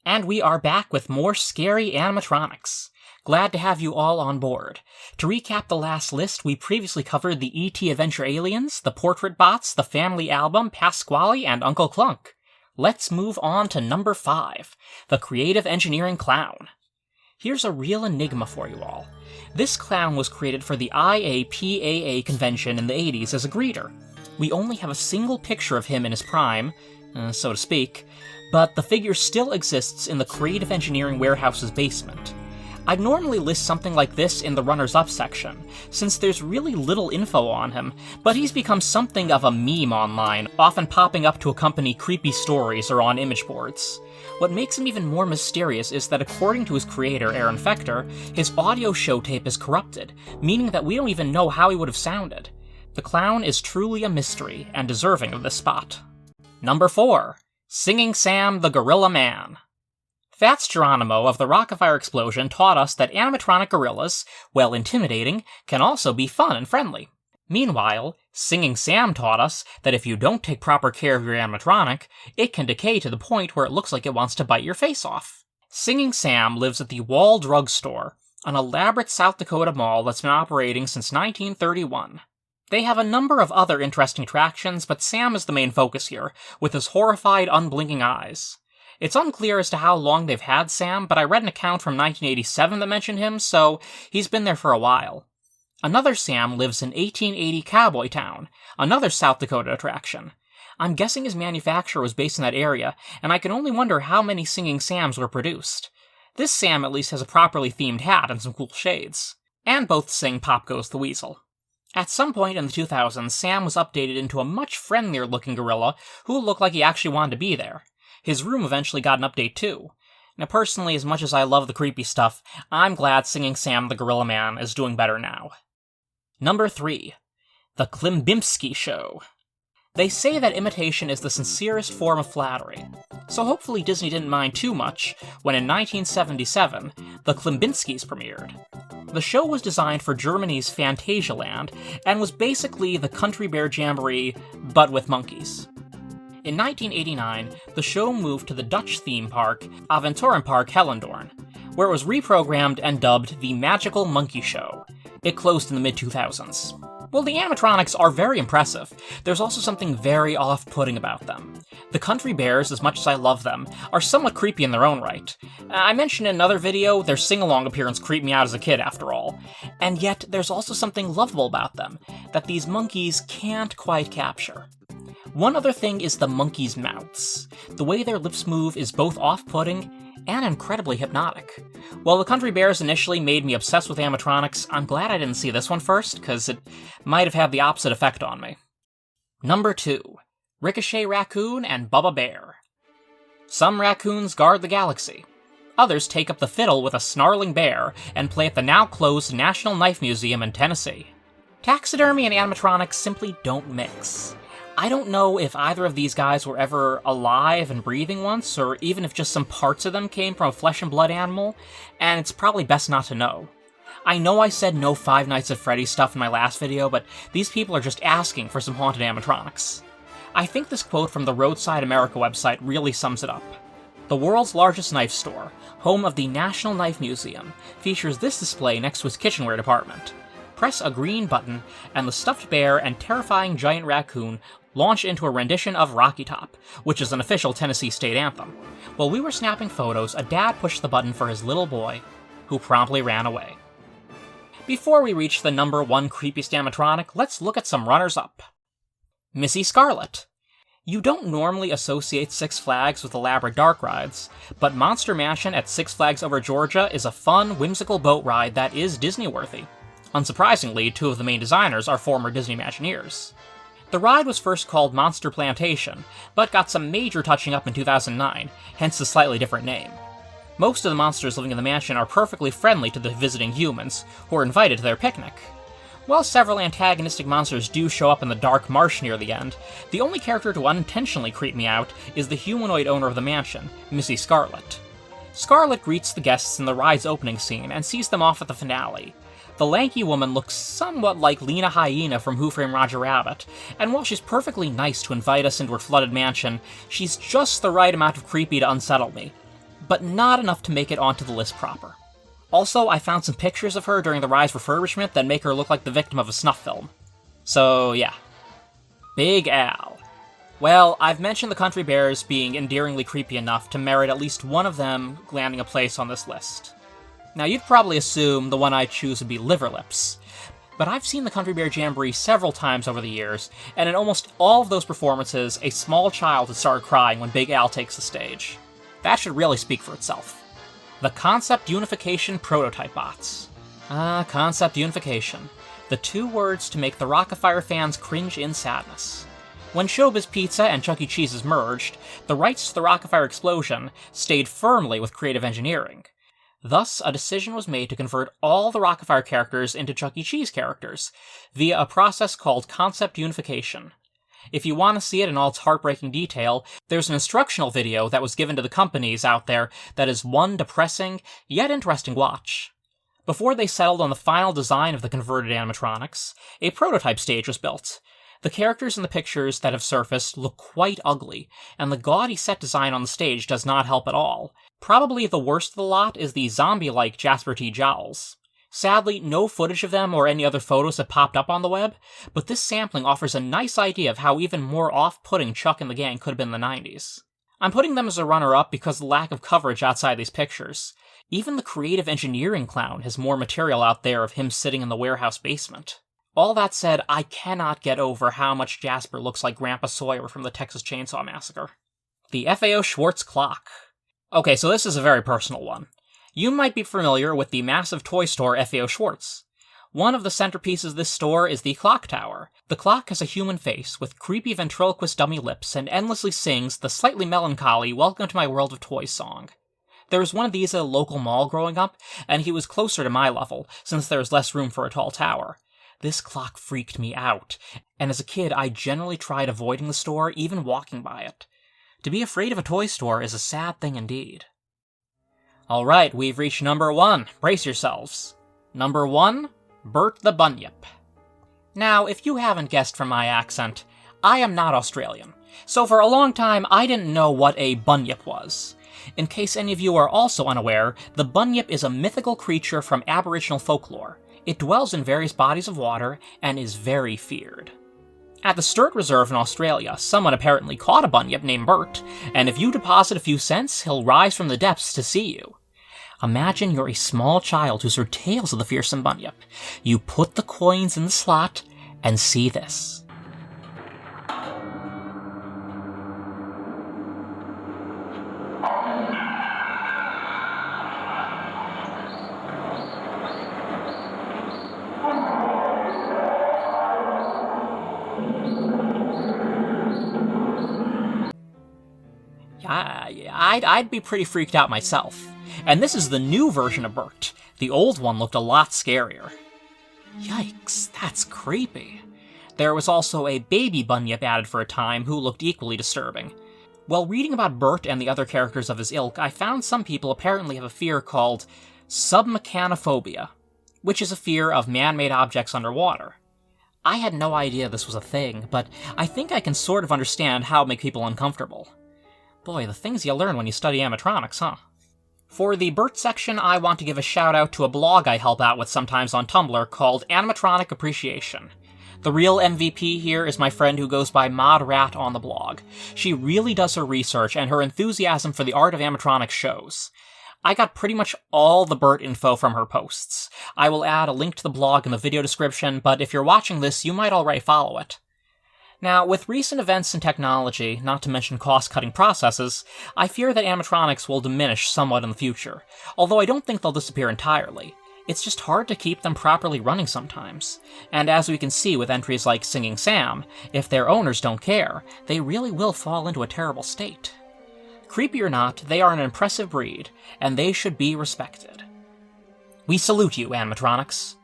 And we are back with more scary animatronics. Glad to have you all on board. To recap the last list, we previously covered the E.T. Adventure Aliens, the Portrait Bots, the Family Album, Pasquale, and Uncle Clunk. Let's move on to number 5, the Creative Engineering Clown. Here's a real enigma for you all. This clown was created for the IAPAA convention in the 80s as a greeter. We only have a single picture of him in his prime, so to speak, but the figure still exists in the Creative Engineering Warehouse's basement. I'd normally list something like this in the runners-up section, since there's really little info on him, but he's become something of a meme online, often popping up to accompany creepy stories or on image boards. What makes him even more mysterious is that according to his creator, Aaron Fechter, his audio show tape is corrupted, meaning that we don't even know how he would have sounded. The clown is truly a mystery, and deserving of this spot. Number 4. Singing Sam the Gorilla Man. Fats Geronimo of the rock-afire explosion taught us that animatronic gorillas, while intimidating, can also be fun and friendly. Meanwhile, Singing Sam taught us that if you don't take proper care of your animatronic, it can decay to the point where it looks like it wants to bite your face off. Singing Sam lives at the Wall Drug Store, an elaborate South Dakota mall that's been operating since 1931. They have a number of other interesting attractions, but Sam is the main focus here, with his horrified, unblinking eyes. It's unclear as to how long they've had Sam, but I read an account from 1987 that mentioned him, so he's been there for a while. Another Sam lives in 1880 Cowboy Town, another South Dakota attraction. I'm guessing his manufacturer was based in that area, and I can only wonder how many Singing Sams were produced. This Sam at least has a properly themed hat and some cool shades. And both sing Pop Goes the Weasel. At some point in the 2000s, Sam was updated into a much friendlier-looking gorilla who looked like he actually wanted to be there. His room eventually got an update too. Now personally, as much as I love the creepy stuff, I'm glad Singing Sam the Gorilla Man is doing better now. Number 3. The Klimbimsky Show. They say that imitation is the sincerest form of flattery, so hopefully Disney didn't mind too much when in 1977, the Klimbimskys premiered. The show was designed for Germany's Phantasialand, and was basically the Country Bear Jamboree, but with monkeys. In 1989, the show moved to the Dutch theme park, Aventurenpark Hellendoorn, where it was reprogrammed and dubbed the Magical Monkey Show. It closed in the mid-2000s. While the animatronics are very impressive, there's also something very off-putting about them. The country bears, as much as I love them, are somewhat creepy in their own right. I mentioned in another video, their sing-along appearance creeped me out as a kid, after all. And yet, there's also something lovable about them, that these monkeys can't quite capture. One other thing is the monkeys' mouths. The way their lips move is both off-putting and incredibly hypnotic. While the country bears initially made me obsessed with animatronics, I'm glad I didn't see this one first, because it might have had the opposite effect on me. Number 2. Ricochet Raccoon and Bubba Bear. Some raccoons guard the galaxy. Others take up the fiddle with a snarling bear and play at the now-closed National Knife Museum in Tennessee. Taxidermy and animatronics simply don't mix. I don't know if either of these guys were ever alive and breathing once, or even if just some parts of them came from a flesh and blood animal, and it's probably best not to know. I know I said no Five Nights at Freddy's stuff in my last video, but these people are just asking for some haunted animatronics. I think this quote from the Roadside America website really sums it up. The world's largest knife store, home of the National Knife Museum, features this display next to its kitchenware department. Press a green button, and the stuffed bear and terrifying giant raccoon launch into a rendition of Rocky Top, which is an official Tennessee state anthem. While we were snapping photos, a dad pushed the button for his little boy, who promptly ran away. Before we reach the number 1 creepiest animatronic, let's look at some runners-up. Missy Scarlett. You don't normally associate Six Flags with elaborate dark rides, but Monster Mansion at Six Flags Over Georgia is a fun, whimsical boat ride that is Disney-worthy. Unsurprisingly, 2 of the main designers are former Disney Imagineers. The ride was first called Monster Plantation, but got some major touching up in 2009, hence the slightly different name. Most of the monsters living in the mansion are perfectly friendly to the visiting humans, who are invited to their picnic. While several antagonistic monsters do show up in the dark marsh near the end, the only character to unintentionally creep me out is the humanoid owner of the mansion, Missy Scarlett. Scarlett greets the guests in the ride's opening scene and sees them off at the finale. The lanky woman looks somewhat like Lena Hyena from Who Framed Roger Rabbit, and while she's perfectly nice to invite us into her flooded mansion, she's just the right amount of creepy to unsettle me. but not enough to make it onto the list proper. Also, I found some pictures of her during the Rise refurbishment that make her look like the victim of a snuff film. So, yeah. Big Al. Well, I've mentioned the country bears being endearingly creepy enough to merit at least one of them landing a place on this list. Now, you'd probably assume the one I'd choose would be Liverlips, but I've seen the Country Bear Jamboree several times over the years, and in almost all of those performances, a small child has started crying when Big Al takes the stage. That should really speak for itself. The Concept Unification Prototype Bots. Concept Unification. The two words to make the rock-afire fans cringe in sadness. When Showbiz Pizza and Chuck E. Cheese's merged, the rights to the rock-afire explosion stayed firmly with Creative Engineering. Thus, a decision was made to convert all the rock-afire characters into Chuck E. Cheese characters, via a process called Concept Unification. If you want to see it in all its heartbreaking detail, there's an instructional video that was given to the companies out there that is one depressing, yet interesting watch. Before they settled on the final design of the converted animatronics, a prototype stage was built. The characters in the pictures that have surfaced look quite ugly, and the gaudy set design on the stage does not help at all. Probably the worst of the lot is the zombie-like Jasper T. Jowls. Sadly, no footage of them or any other photos have popped up on the web, but this sampling offers a nice idea of how even more off-putting Chuck and the gang could have been in the 90s. I'm putting them as a runner-up because of the lack of coverage outside these pictures. Even the Creative Engineering clown has more material out there of him sitting in the warehouse basement. All that said, I cannot get over how much Jasper looks like Grandpa Sawyer from the Texas Chainsaw Massacre. The FAO Schwartz Clock. Okay, so this is a very personal one. You might be familiar with the massive toy store FAO Schwartz. One of the centerpieces of this store is the clock tower. The clock has a human face with creepy ventriloquist dummy lips and endlessly sings the slightly melancholy Welcome to My World of Toys song. There was one of these at a local mall growing up, and he was closer to my level, since there was less room for a tall tower. This clock freaked me out, and as a kid I generally tried avoiding the store, even walking by it. To be afraid of a toy store is a sad thing indeed. Alright, we've reached number 1. Brace yourselves. Number 1, Bert the Bunyip. Now, if you haven't guessed from my accent, I am not Australian, so for a long time I didn't know what a bunyip was. In case any of you are also unaware, the bunyip is a mythical creature from Aboriginal folklore. It dwells in various bodies of water and is very feared. At the Sturt Reserve in Australia, someone apparently caught a bunyip named Bert, and if you deposit a few cents, he'll rise from the depths to see you. Imagine you're a small child who's heard tales of the fearsome bunyip. You put the coins in the slot, and see this. I'd be pretty freaked out myself. And this is the new version of Bert. The old one looked a lot scarier. Yikes, that's creepy. There was also a baby bunyip added for a time who looked equally disturbing. While reading about Bert and the other characters of his ilk, I found some people apparently have a fear called submechanophobia, which is a fear of man-made objects underwater. I had no idea this was a thing, but I think I can sort of understand how it would make people uncomfortable. Boy, the things you learn when you study animatronics, huh? For the Bert section, I want to give a shout out to a blog I help out with sometimes on Tumblr called Animatronic Appreciation. The real MVP here is my friend who goes by ModRat on the blog. She really does her research, and her enthusiasm for the art of animatronics shows. I got pretty much all the Bert info from her posts. I will add a link to the blog in the video description, but if you're watching this, you might already follow it. Now, with recent events in technology, not to mention cost-cutting processes, I fear that animatronics will diminish somewhat in the future, although I don't think they'll disappear entirely. It's just hard to keep them properly running sometimes. And as we can see with entries like Singing Sam, if their owners don't care, they really will fall into a terrible state. Creepy or not, they are an impressive breed, and they should be respected. We salute you, animatronics.